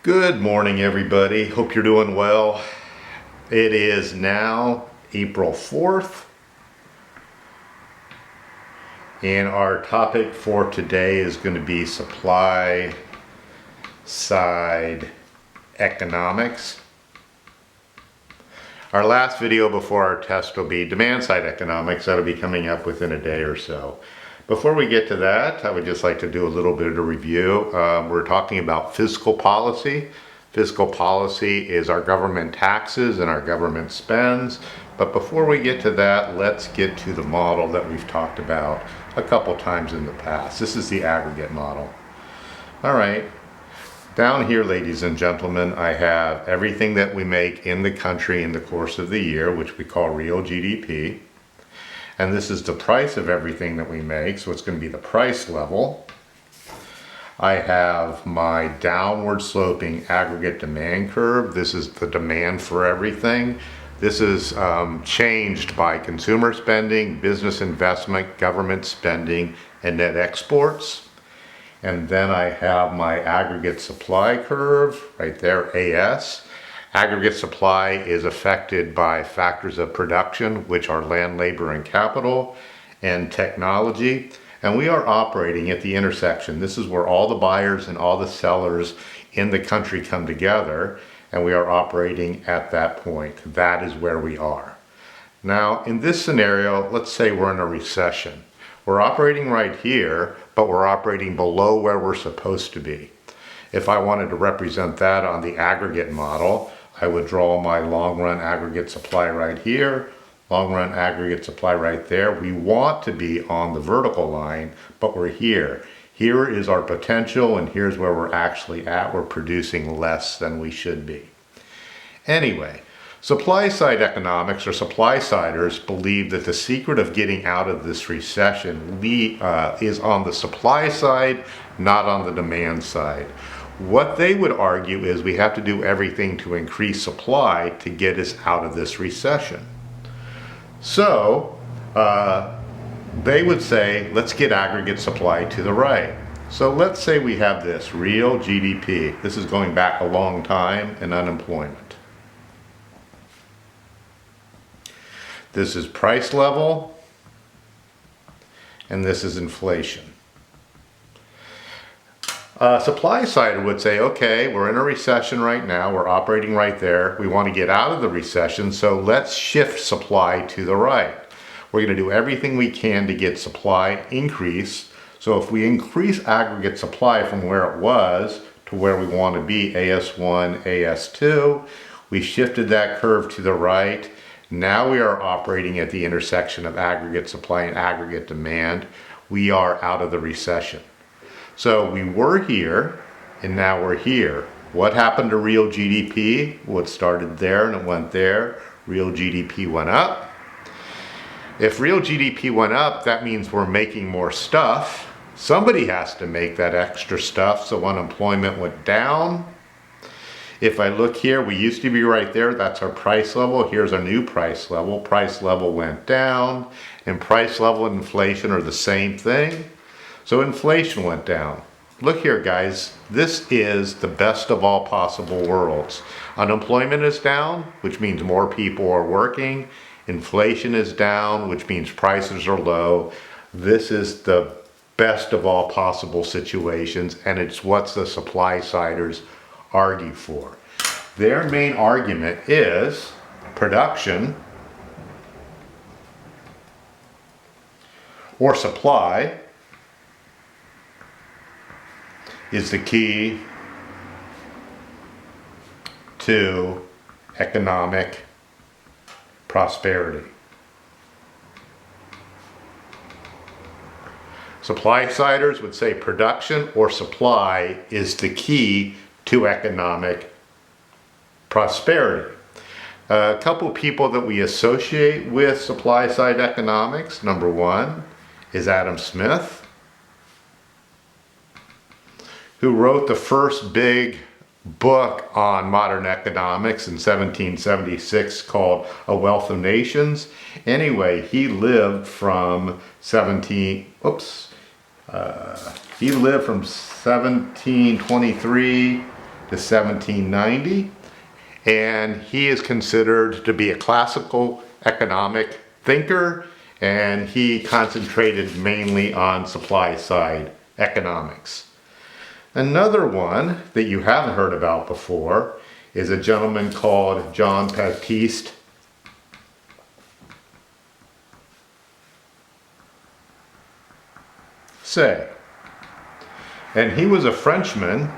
Good morning, everybody. Hope you're doing well. It is now April 4th, and our topic for today is going to be supply side economics. Our last video before our test will be demand side economics. That'll be coming up within a day or so. Before we get to that, I would just like to do a little bit of a review. We're talking about fiscal policy. Fiscal policy is our government taxes and our government spends. But before we get to that, let's get to the model that we've talked about a couple times in the past. This is the aggregate model. All right. Down here, ladies and gentlemen, I have everything that we make in the country in the course of the year, which we call real GDP. And this is the price of everything that we make, so it's going to be the price level. I have my downward sloping aggregate demand curve. This is the demand for everything. This is changed by consumer spending, business investment, government spending, and net exports. And then I have my aggregate supply curve right there, AS. Aggregate supply is affected by factors of production, which are land, labor, and capital, and technology. And we are operating at the intersection. This is where all the buyers and all the sellers in the country come together, and we are operating at that point. That is where we are. Now, in this scenario, let's say we're in a recession. We're operating right here, but we're operating below where we're supposed to be. If I wanted to represent that on the aggregate model, I would draw my long-run aggregate supply right here, long-run aggregate supply right there. We want to be on the vertical line, but we're here. Here is our potential, and here's where we're actually at. We're producing less than we should be. Anyway, supply side economics, or supply siders, believe that the secret of getting out of this recession is on the supply side, not on the demand side. What they would argue is we have to do everything to increase supply to get us out of this recession. So they would say, let's get aggregate supply to the right. So let's say we have this real GDP. This is going back a long time, and unemployment. This is price level, and this is inflation. Supply side would say, okay, we're in a recession right now. We're operating right there. We want to get out of the recession, so let's shift supply to the right. We're going to do everything we can to get supply increase. So if we increase aggregate supply from where it was to where we want to be, AS1, AS2, we shifted that curve to the right. Now we are operating at the intersection of aggregate supply and aggregate demand. We are out of the recession. So we were here, and now we're here. What happened to real GDP? Well, it started there and it went there. Real GDP went up. If real GDP went up, that means we're making more stuff. Somebody has to make that extra stuff, so unemployment went down. If I look here, we used to be right there. That's our price level. Here's our new price level. Price level went down, and price level and inflation are the same thing. So inflation went down. Look here, guys. This is the best of all possible worlds. Unemployment is down, which means more people are working. Inflation is down, which means prices are low. This is the best of all possible situations, and it's what the supply siders argue for. Their main argument is production or supply is the key to economic prosperity. Supply siders would say production or supply is the key to economic prosperity. A couple people that we associate with supply side economics, number one is Adam Smith, who wrote the first big book on modern economics in 1776 called A Wealth of Nations. Anyway, he lived from 1723 to 1790. And he is considered to be a classical economic thinker, and he concentrated mainly on supply side economics. Another one that you haven't heard about before is a gentleman called John Baptiste Say. And he was a Frenchman.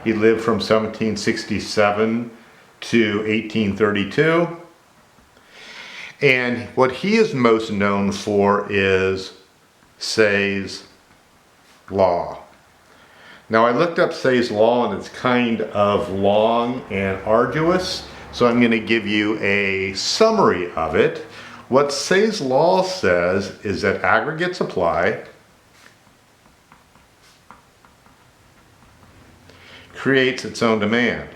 He lived from 1767 to 1832. And what he is most known for is Say's Law. Now I looked up Say's Law, and it's kind of long and arduous, so I'm going to give you a summary of it. What Say's Law says is that aggregate supply creates its own demand.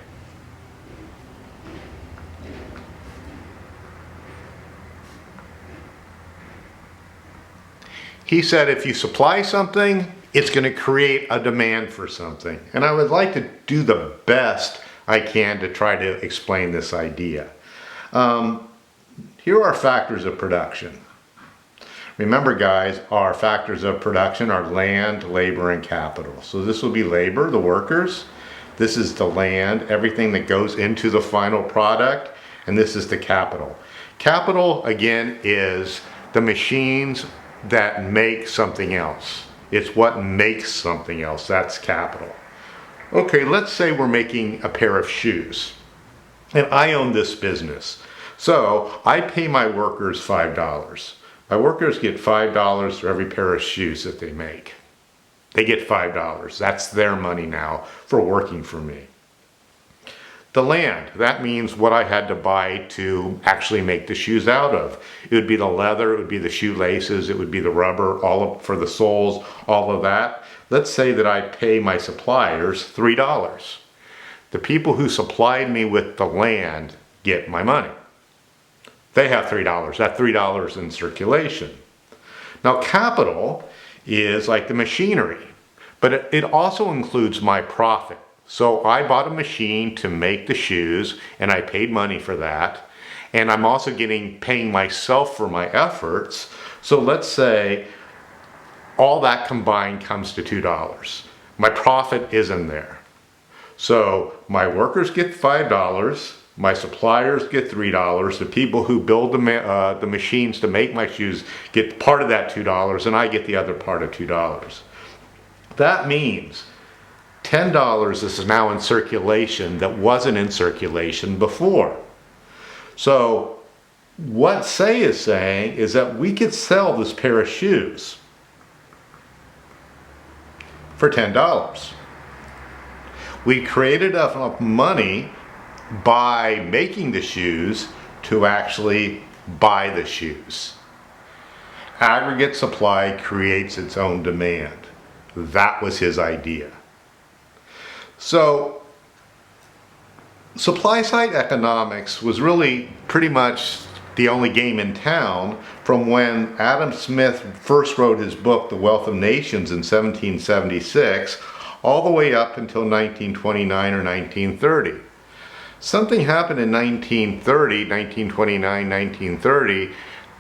He said if you supply something, it's going to create a demand for something. And I would like to do the best I can to try to explain this idea. Here are factors of production. Remember guys, our factors of production are land, labor, and capital. So this will be labor, the workers. This is the land, everything that goes into the final product. And this is the capital. Capital, again, is the machines that make something else. It's what makes something else. That's capital. Okay, let's say we're making a pair of shoes, and I own this business. So I pay my workers $5. My workers get $5 for every pair of shoes that they make. They get $5. That's their money now for working for me. The land, that means what I had to buy to actually make the shoes out of. It would be the leather, it would be the shoelaces, it would be the rubber, for the soles, all of that. Let's say that I pay my suppliers $3. The people who supplied me with the land get my money. They have $3. That $3 in circulation. Now capital is like the machinery, but it also includes my profit. So I bought a machine to make the shoes, and I paid money for that. And I'm also paying myself for my efforts. So let's say all that combined comes to $2. My profit isn't there. So my workers get $5, my suppliers get $3, the people who build the machines to make my shoes get part of that $2, and I get the other part of $2. That means $10 is now in circulation that wasn't in circulation before. So what Say is saying is that we could sell this pair of shoes for $10. We created enough money by making the shoes to actually buy the shoes. Aggregate supply creates its own demand. That was his idea. So supply side economics was really pretty much the only game in town from when Adam Smith first wrote his book, The Wealth of Nations, in 1776, all the way up until 1929 or 1930. Something happened in 1929, 1930,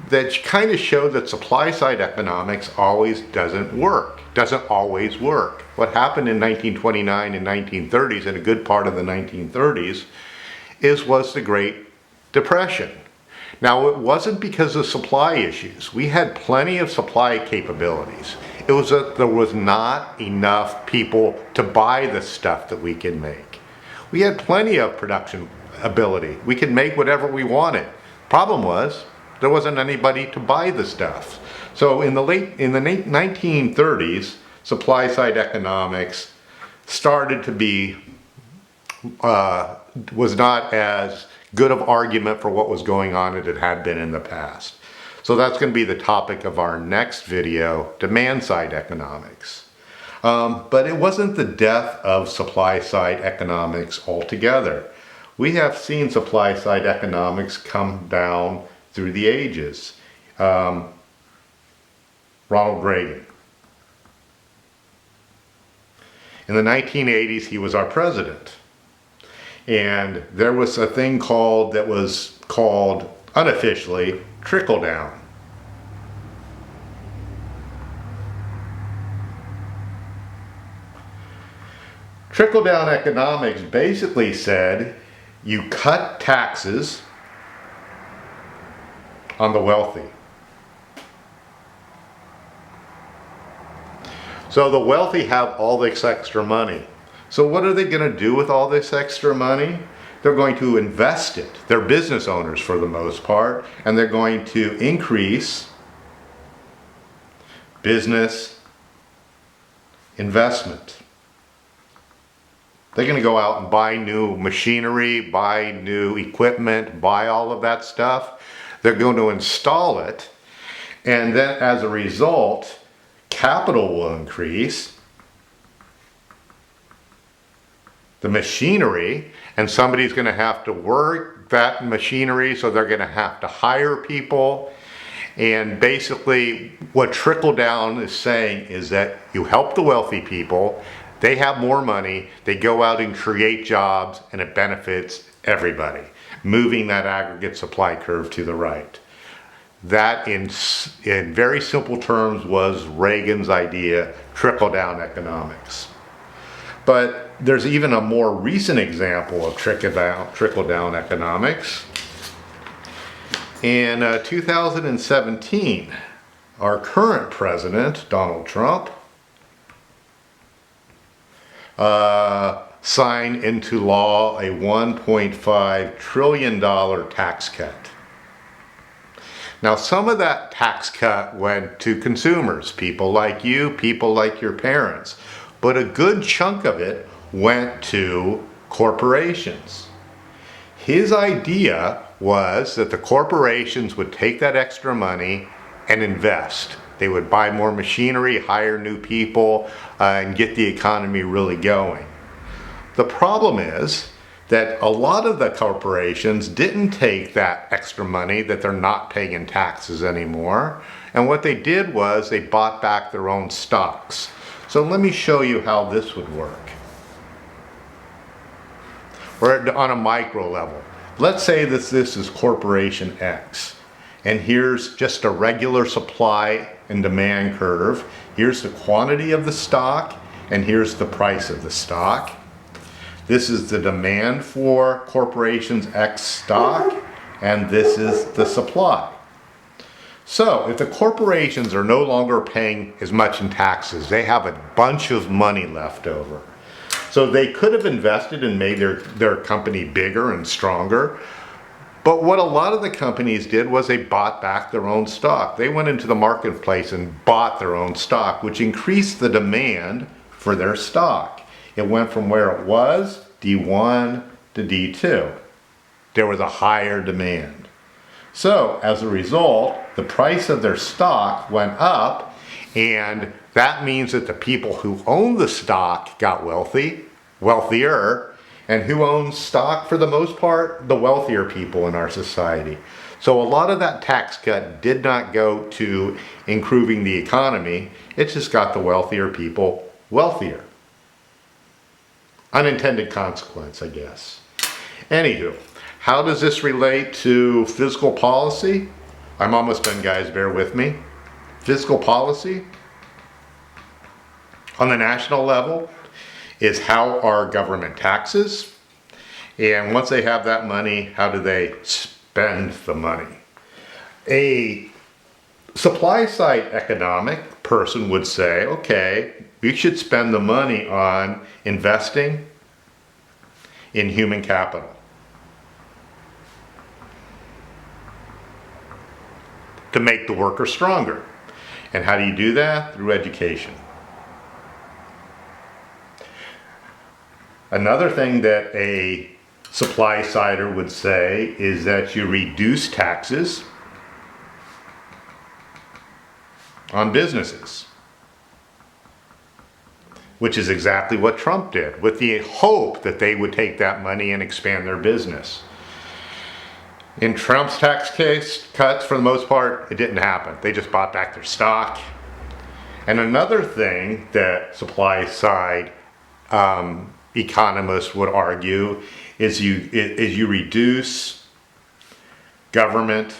that kind of showed that supply side economics doesn't always work. What happened in 1929 and 1930s, and a good part of the 1930s, was the Great Depression. Now, it wasn't because of supply issues. We had plenty of supply capabilities. It was that there was not enough people to buy the stuff that we could make. We had plenty of production ability. We could make whatever we wanted. Problem was, there wasn't anybody to buy the stuff. So in the 1930s, supply side economics started to be, was not as good of argument for what was going on as it had been in the past. So that's going to be the topic of our next video, demand side economics. But it wasn't the death of supply side economics altogether. We have seen supply side economics come down through the ages. Ronald Reagan. In the 1980s, he was our president. And there was a thing that was called unofficially trickle down. Trickle down economics basically said you cut taxes on the wealthy. So the wealthy have all this extra money. So what are they going to do with all this extra money? They're going to invest it. They're business owners for the most part, and they're going to increase business investment. They're going to go out and buy new machinery, buy new equipment, buy all of that stuff. They're going to install it, and then as a result, capital will increase, the machinery, and somebody's going to have to work that machinery, so they're going to have to hire people. And basically what trickle down is saying is that you help the wealthy people, they have more money, they go out and create jobs, and it benefits everybody, moving that aggregate supply curve to the right. That, in very simple terms, was Reagan's idea, trickle-down economics. But there's even a more recent example of trickle-down economics. In 2017, our current president, Donald Trump, signed into law a $1.5 trillion tax cut. Now, some of that tax cut went to consumers, people like you, people like your parents, but a good chunk of it went to corporations. His idea was that the corporations would take that extra money and invest. They would buy more machinery, hire new people, and get the economy really going. The problem is that a lot of the corporations didn't take that extra money that they're not paying in taxes anymore, and what they did was they bought back their own stocks. So let me show you how this would work. Or on a micro level. Let's say that this is Corporation X, and here's just a regular supply and demand curve. Here's the quantity of the stock, and here's the price of the stock. This is the demand for Corporation's X stock, and this is the supply. So if the corporations are no longer paying as much in taxes, they have a bunch of money left over. So they could have invested and made their company bigger and stronger. But what a lot of the companies did was they bought back their own stock. They went into the marketplace and bought their own stock, which increased the demand for their stock. It went from where it was, D1 to D2. There was a higher demand. So as a result, the price of their stock went up, and that means that the people who own the stock got wealthier, and who owns stock for the most part? The wealthier people in our society. So a lot of that tax cut did not go to improving the economy, it just got the wealthier people wealthier. Unintended consequence, I guess. Anywho, how does this relate to fiscal policy? I'm almost done, guys, bear with me. Fiscal policy on the national level is how our government taxes, and once they have that money, how do they spend the money? A supply side economic person would say, okay, we should spend the money on investing in human capital. To make the worker stronger. And how do you do that? Through education. Another thing that a supply sider would say is that you reduce taxes on businesses, which is exactly what Trump did, with the hope that they would take that money and expand their business. In Trump's tax case cuts, for the most part, it didn't happen. They just bought back their stock. And another thing that supply side economists would argue is you reduce government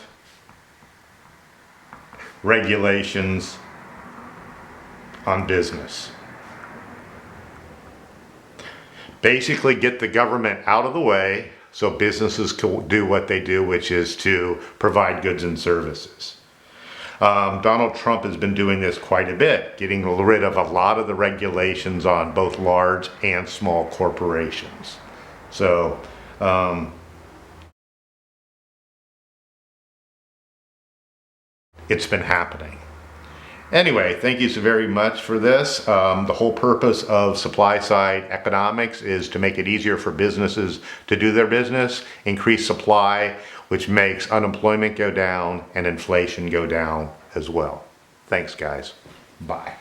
regulations on business. Basically get the government out of the way so businesses can do what they do, which is to provide goods and services. Donald Trump has been doing this quite a bit, getting rid of a lot of the regulations on both large and small corporations. So, it's been happening. Anyway, thank you so very much for this. The whole purpose of supply side economics is to make it easier for businesses to do their business, increase supply, which makes unemployment go down and inflation go down as well. Thanks, guys. Bye.